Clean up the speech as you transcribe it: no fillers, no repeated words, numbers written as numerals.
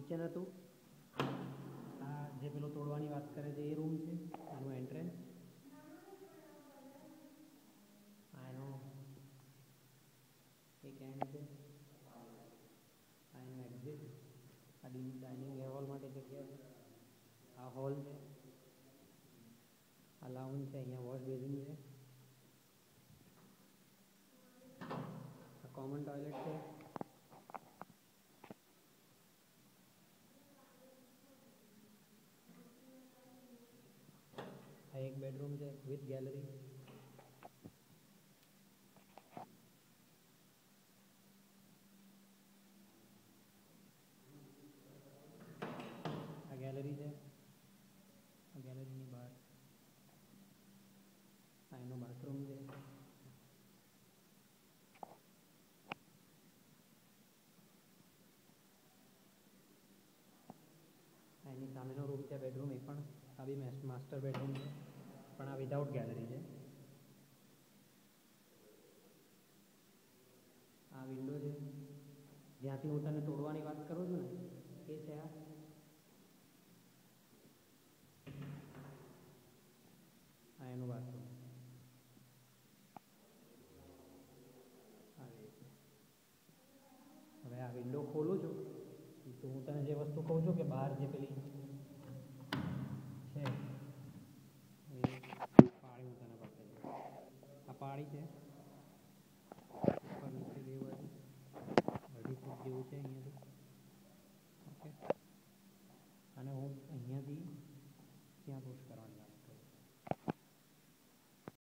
kitchen હતું આ જે પેલો તોડવાની વાત કરે છે એ રૂમ છે એનું એન્ટ્રન્સ આ એનો એક એન્ડ છે આ એનું એક્ઝિટ આ ડાઇનિંગ હોલ માટે જગ્યા છે આ હોલ છે આ લાઉન્જ છે અહીંયા વોશ બેસિન છે આ કોમન ટોયલેટ છે આ એક બેડરૂમ છે વિથ ગેલેરી આ ગેલેરી છે આ ગેલેરીની બહાર આ એનો બાથરૂમ છે એની સામેનો રૂમ છે બેડરૂમ એ પણ આ બી માસ્ટર બેડરૂમ છે પણ આ વિધાઉટ ગેલેરી છે આ વિન્ડો છે જ્યાંથી હું તને તોડવાની વાત કરું છું ને એ છે આ એનું બાથરૂમ આવી રીતે હવે આ વિન્ડો ખોલું છું તો હું તને જે વસ્તુ કહું છું કે બહાર જે પેલી છે એ પાળી હું તને બતાવી આ પાળી છે ઉપર નીચે બે બાજુ 2.5 ફૂટ જેવું છે અહીંયાથી